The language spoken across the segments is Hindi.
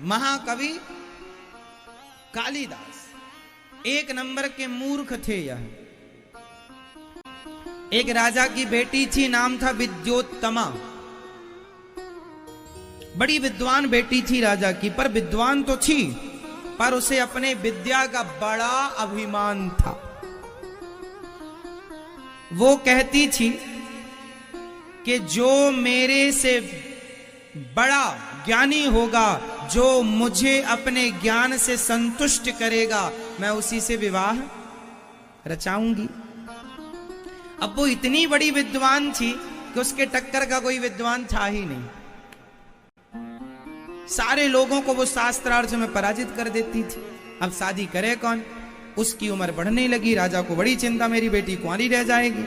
महाकवि कालिदास एक नंबर के मूर्ख थे। यह एक राजा की बेटी थी, नाम था विद्योत्तमा। बड़ी विद्वान बेटी थी राजा की, पर विद्वान तो थी पर उसे अपने विद्या का बड़ा अभिमान था। वो कहती थी कि जो मेरे से बड़ा ज्ञानी होगा, जो मुझे अपने ज्ञान से संतुष्ट करेगा, मैं उसी से विवाह रचाऊंगी। अब वो इतनी बड़ी विद्वान थी कि उसके टक्कर का कोई विद्वान था ही नहीं। सारे लोगों को वो शास्त्रार्थ में पराजित कर देती थी। अब शादी करे कौन? उसकी उम्र बढ़ने लगी, राजा को बड़ी चिंता, मेरी बेटी कुंवारी रह जाएगी।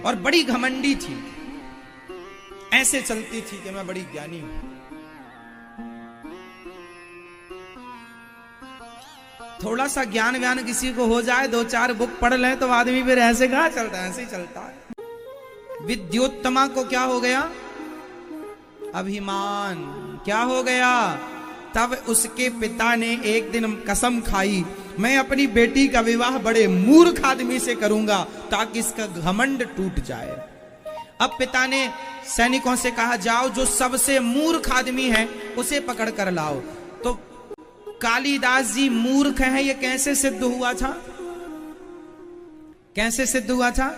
और बड़ी घमंडी थी, ऐसे चलती थी कि मैं बड़ी ज्ञानी हूं। थोड़ा सा ज्ञान व्यान किसी को हो जाए, 2-4 बुक पढ़ ले तो आदमी फिर ऐसे कहां चलता है, ऐसे ही चलता है। विद्योत्तमा को क्या हो गया? अभिमान। क्या हो गया? तब उसके पिता ने एक दिन कसम खाई, मैं अपनी बेटी का विवाह बड़े मूर्ख आदमी से करूंगा ताकि इसका घमंड टूट जाए। अब पिता ने सैनिकों से कहा, जाओ जो सबसे मूर्ख आदमी है उसे पकड़ कर लाओ। तो कालिदास जी मूर्ख हैं, ये कैसे सिद्ध हुआ था? कैसे सिद्ध हुआ था?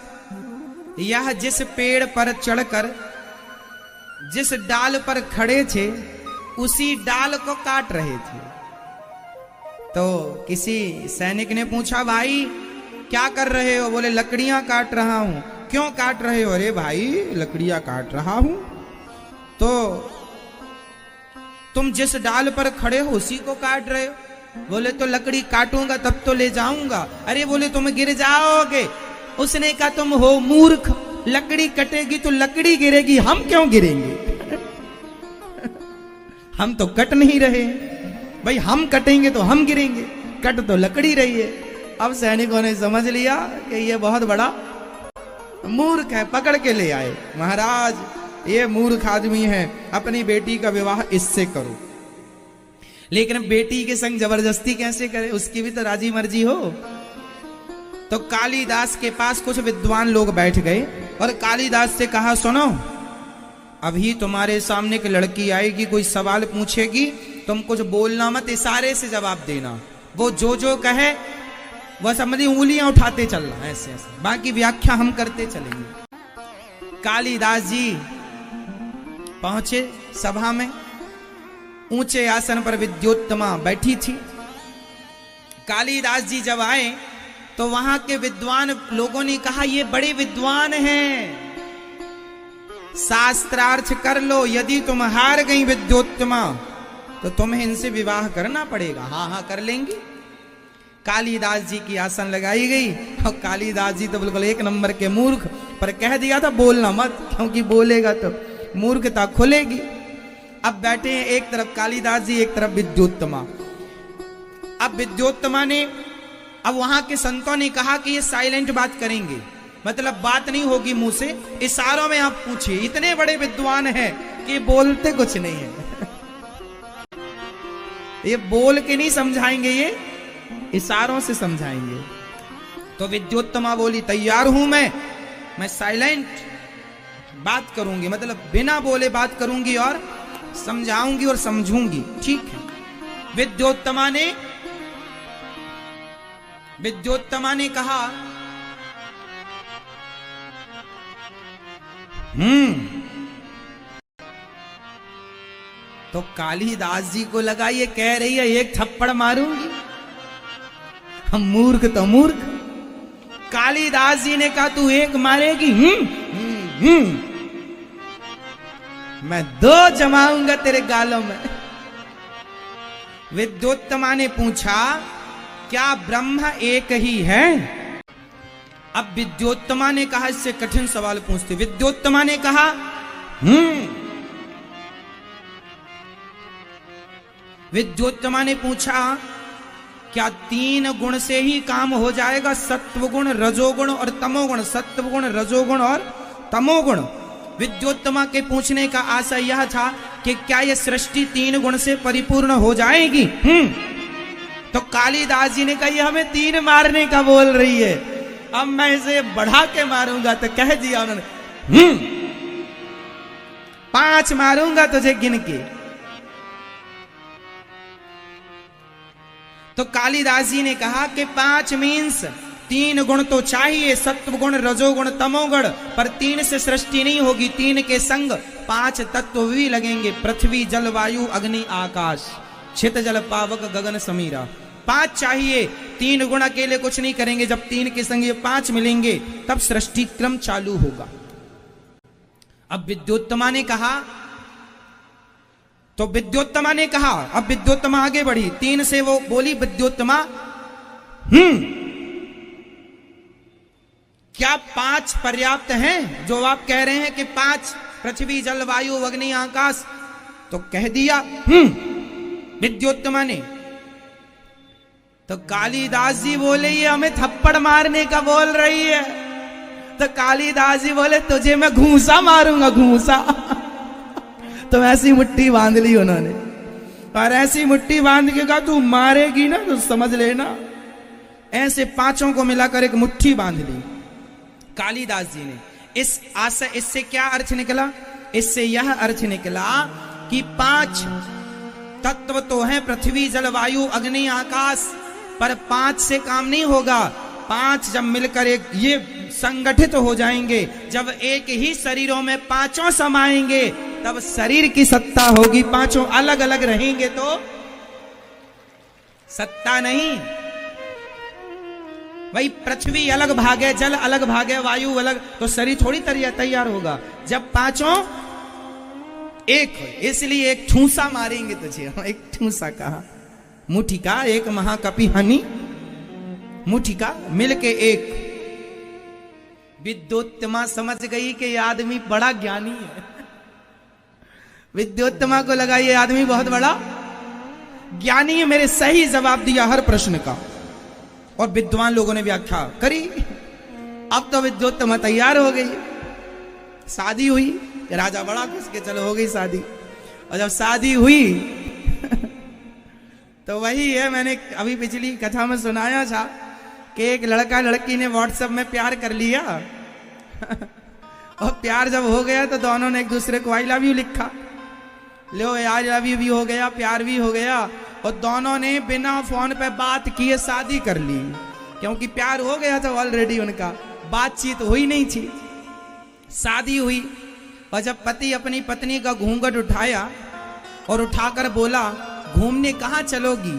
यह जिस पेड़ पर चढ़कर जिस डाल पर खड़े थे उसी डाल को काट रहे थे। तो किसी सैनिक ने पूछा, भाई क्या कर रहे हो? बोले लकड़ियां काट रहा हूं। क्यों काट रहे हो? अरे भाई लकड़ियां काट रहा हूं। तो तुम जिस डाल पर खड़े हो उसी को काट रहे हो। बोले तो लकड़ी काटूंगा तब तो ले जाऊंगा। अरे बोले तुम गिर जाओगे। उसने कहा तुम हो मूर्ख, लकड़ी कटेगी तो लकड़ी गिरेगी, हम क्यों गिरेंगे? हम तो कट नहीं रहे भाई, हम कटेंगे तो हम गिरेंगे, कट तो लकड़ी रही है। अब सैनिकों ने समझ लिया कि ये बहुत बड़ा मूर्ख है, पकड़ के ले आए। महाराज ये मूर्ख आदमी है, अपनी बेटी का विवाह इससे करो। लेकिन बेटी के संग जबरदस्ती कैसे करे? उसकी भी तो राजी मर्जी हो। तो कालिदास के पास कुछ विद्वान लोग बैठ गए और कालिदास से कहा, सुनो अभी तुम्हारे सामने एक लड़की आएगी, कोई सवाल पूछेगी, तुम कुछ बोलना मत, इशारे से जवाब देना। वो जो जो कहे वह समझी उंगलियां उठाते चलना, ऐसे ऐसे, बाकी व्याख्या हम करते चलेंगे। कालिदास जी पहुंचे सभा में, ऊंचे आसन पर विद्योत्तमा बैठी थी। कालिदास जी जब आए तो वहां के विद्वान लोगों ने कहा, ये बड़े विद्वान हैं, शास्त्रार्थ कर लो। यदि तुम हार गई विद्योत्तमा तो तुम्हें इनसे विवाह करना पड़ेगा। हाँ हाँ कर लेंगी। कालिदास जी की आसन लगाई गई और कालिदास जी तो बिल्कुल एक नंबर के मूर्ख, पर कह दिया था बोलना मत, क्योंकि बोलेगा तो मूर्खता खुलेगी। अब बैठे हैं एक तरफ कालिदास जी, एक तरफ विद्योत्तमा। अब विद्योत्तमा ने, अब वहां के संतों ने कहा कि ये साइलेंट बात करेंगे, मतलब बात नहीं होगी मुंह से, इशारों में आप पूछिए। इतने बड़े विद्वान हैं कि बोलते कुछ नहीं है। ये बोल के नहीं समझाएंगे, ये इशारों से समझाएंगे। तो विद्योत्तमा बोली, तैयार हूं मैं साइलेंट बात करूंगी, मतलब बिना बोले बात करूंगी और समझाऊंगी और समझूंगी। ठीक है। विद्योत्तमा ने कहा, तो कालिदास जी को लगा ये कह रही है एक थप्पड़ मारूंगी, हम मूर्ख तो मूर्ख। कालिदास जी ने कहा तू एक मारेगी? मैं 2 जमाऊंगा तेरे गालों में। विद्योत्तमा ने पूछा, क्या ब्रह्म एक ही है? अब विद्योत्तमा ने कहा, इससे कठिन सवाल पूछते। विद्योत्तमा ने कहा, विद्योत्तमा ने पूछा, क्या 3 गुण से ही काम हो जाएगा? सत्वगुण, रजोगुण और तमोगुण। सत्वगुण, रजोगुण और तमोगुण। विद्योत्तमा के पूछने का आशय यह था कि क्या ये सृष्टि 3 गुण से परिपूर्ण हो जाएगी? तो कालिदास जी ने कहा ये हमें 3 मारने का बोल रही है, अब मैं इसे बढ़ा के मारूंगा। तो कह दिया उन्होंने 5 मारूंगा तुझे गिन के। तो कालिदास जी ने कहा कि 5 मीन्स 3 गुण तो चाहिए, सत्व गुण, रजोगुण, तमोगुण, पर 3 से सृष्टि नहीं होगी। 3 के संग 5 तत्व भी लगेंगे, पृथ्वी, जल, वायु, अग्नि, आकाश, छित, जल, पावक, गगन, समीरा। 5 चाहिए, 3 गुण अकेले कुछ नहीं करेंगे। जब 3 के संग ये 5 मिलेंगे तब सृष्टि क्रम चालू होगा। अब विद्योत्तमा ने कहा, तो विद्योत्तमा ने कहा, अब विद्योत्तमा आगे बढ़ी। 3 से वो बोली विद्योत्तमा, क्या 5 पर्याप्त हैं? जो आप कह रहे हैं कि 5, पृथ्वी, जल, वायु, अग्नि, आकाश। तो कह दिया विद्योत्तमा ने। तो कालिदास जी बोले ये हमें थप्पड़ मारने का बोल रही है। तो कालिदास जी बोले तुझे मैं घूंसा मारूंगा, घूंसा। तो ऐसी मुट्ठी बांध ली उन्होंने, और ऐसी मुट्ठी बांध के कहा तू मारेगी ना तो समझ लेना। ऐसे 5 को मिलाकर एक मुट्ठी बांध ली कालिदास जी ने। इस आशय, इससे क्या अर्थ निकला? इससे यह अर्थ निकला कि 5 तत्व तो हैं, पृथ्वी, जल, वायु, अग्नि, आकाश, पर 5 से काम नहीं होगा। 5 जब मिलकर एक ये संगठित हो जाएंगे, जब एक ही शरीरों में 5 समाएंगे, तब शरीर की सत्ता होगी। 5 अलग अलग रहेंगे तो सत्ता नहीं। वही पृथ्वी अलग भाग है, जल अलग भाग है, वायु अलग, तो शरीर थोड़ी तैयार होगा। जब 5 एक हो, इसलिए एक ठूसा मारेंगे तुझे। एक ठूसा कहा, मुठिका एक महाकपि हनी, मुठिका मिलके एक। विद्योत्तमा समझ गई कि यह आदमी बड़ा ज्ञानी है। विद्योत्तमा को लगा ये आदमी बहुत बड़ा ज्ञानी है, मेरे सही जवाब दिया हर प्रश्न का। और विद्वान लोगों ने व्याख्या करी। अब तो विद्योत्तमा तैयार हो गई, शादी हुई। राजा बड़ा खुश के चलो हो गई शादी। और जब शादी हुई तो वही है, मैंने अभी पिछली कथा में सुनाया था कि एक लड़का लड़की ने व्हाट्सएप में प्यार कर लिया। और प्यार जब हो गया तो दोनों ने एक दूसरे को आई लव यू लिखा। लो आई लव यू भी हो गया, प्यार भी हो गया, और दोनों ने बिना फोन पे बात किए शादी कर ली। क्योंकि प्यार हो गया था ऑलरेडी, उनका बातचीत हुई नहीं थी। शादी हुई, और जब पति अपनी पत्नी का घूंघट उठाया और उठाकर बोला घूमने कहाँ चलोगी,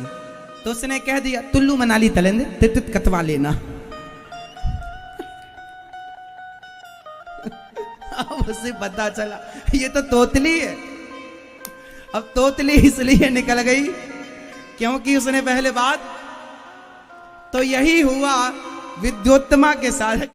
तो उसने कह दिया तुल्लू मनाली तलेंगे, तित कतवा लेना। अब उसे पता चला ये तो तोतली है। अब तोतली इसलिए निकल गई क्योंकि उसने पहले बात, तो यही हुआ विद्योत्तमा के साथ।